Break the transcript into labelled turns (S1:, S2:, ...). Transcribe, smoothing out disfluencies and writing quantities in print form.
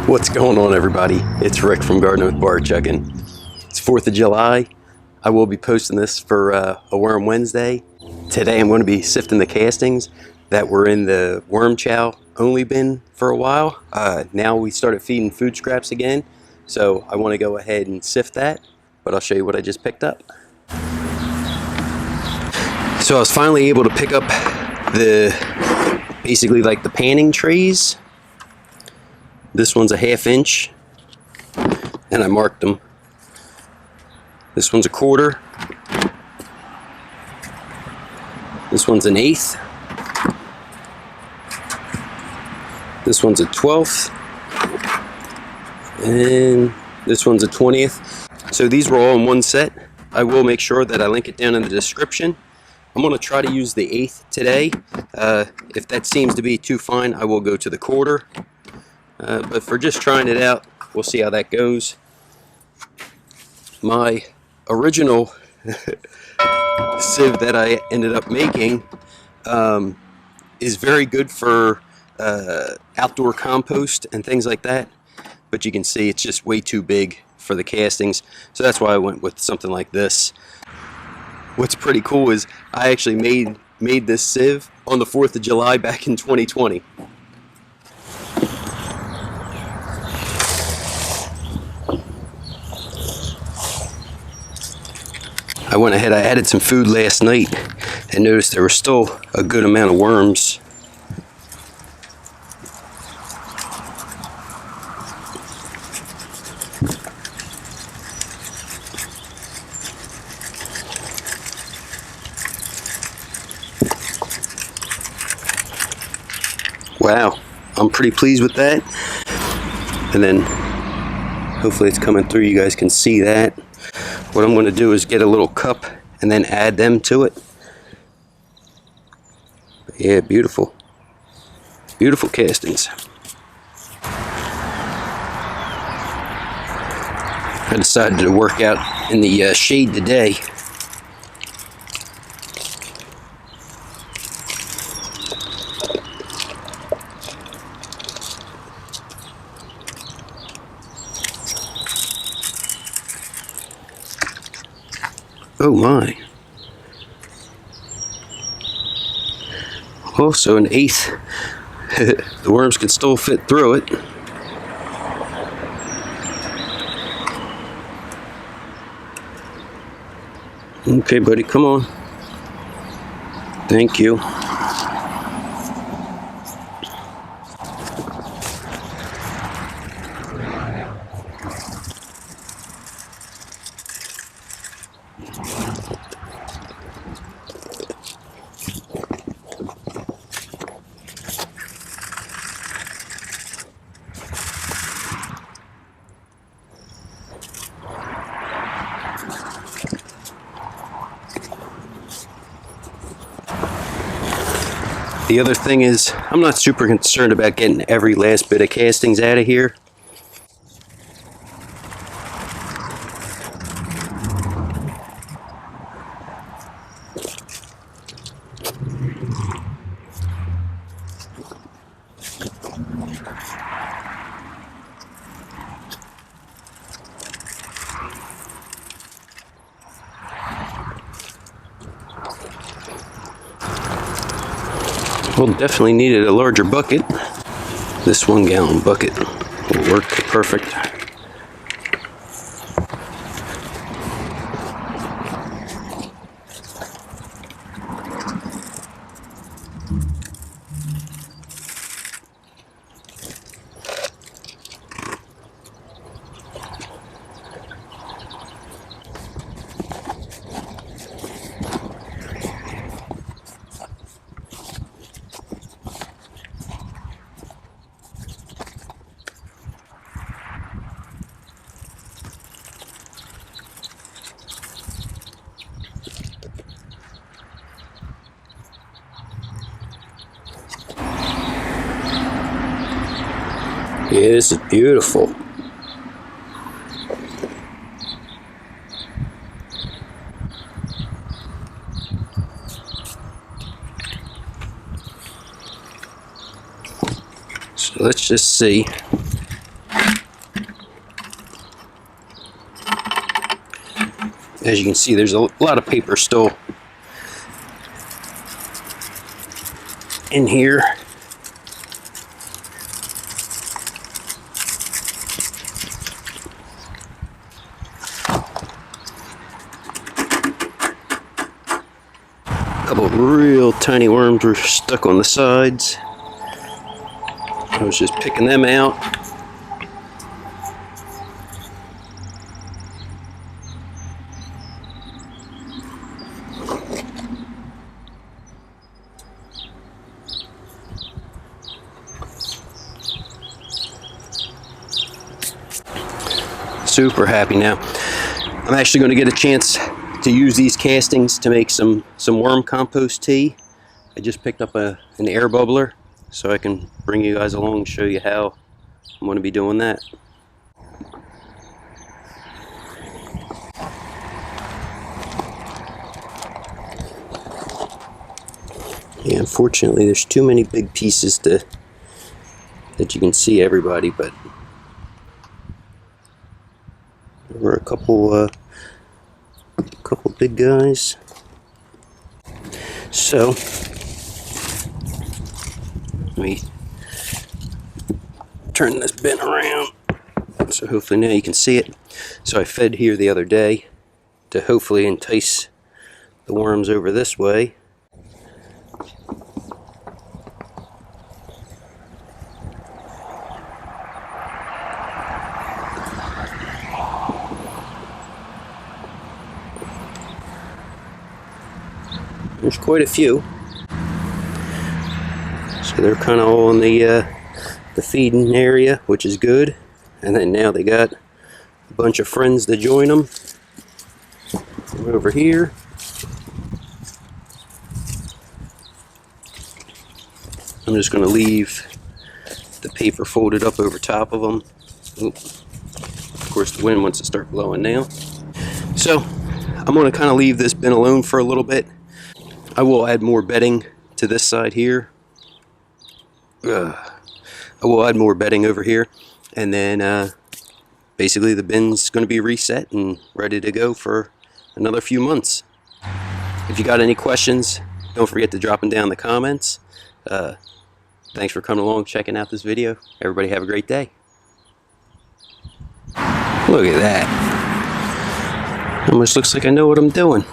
S1: What's going on, everybody? It's Rick from Gardening with Barchuckin. It's 4th of July. I will be posting this for a Worm Wednesday. Today I'm going to be sifting the castings that were in the worm chow only bin for a while. Now we started feeding food scraps again, so I want to go ahead and sift that, but I'll show you what I just picked up. So I was finally able to pick up basically like the panning trays. This one's a 1/2 inch, and I marked them. This one's a 1/4. This one's an 1/8. This one's a 1/12. And this one's a 20th. So these were all in one set. I will make sure that I link it down in the description. I'm going to try to use the 1/8 today. If that seems to be too fine, I will go to the 1/4. But for just trying it out, we'll see how that goes. My original sieve that I ended up making is very good for outdoor compost and things like that, but you can see it's just way too big for the castings, so that's why I went with something like this. What's pretty cool is I actually made this sieve on the 4th of July back in 2020. I went ahead, I added some food last night and noticed there was still a good amount of worms. Wow, I'm pretty pleased with that. And then hopefully it's coming through, you guys can see that. What I'm going to do is get a little cup and then add them to it. Yeah, beautiful. Beautiful castings. I decided to work out in the shade today. Oh my. Also an 1/8. The worms can still fit through it. Okay, buddy, come on. Thank you. The other thing is, I'm not super concerned about getting every last bit of castings out of here. We'll definitely needed a larger bucket. This 1-gallon bucket will work perfect. Yeah, this is beautiful. So let's just see. As you can see, there's a lot of paper still in here. A couple of real tiny worms were stuck on the sides. I was just picking them out. Super happy now. I'm actually going to get a chance to use these castings to make some worm compost tea. I just picked up an air bubbler, so I can bring you guys along and show you how I'm going to be doing that. Yeah, unfortunately there's too many big pieces that you can see everybody, but there were a couple big guys. So let me turn this bin around so hopefully now you can see it. So I fed here the other day to hopefully entice the worms over this way. There's quite a few, so they're kind of all in the feeding area, which is good. And then now they got a bunch of friends to join them over here. I'm just going to leave the paper folded up over top of them. Oop. Of course, the wind wants to start blowing now. So I'm going to kind of leave this bin alone for a little bit. I will add more bedding to this side here. I will add more bedding over here, and then basically the bin's going to be reset and ready to go for another few months. If you got any questions, don't forget to drop them down in the comments. Thanks for coming along, checking out this video. Everybody have a great day. Look at that. Almost looks like I know what I'm doing.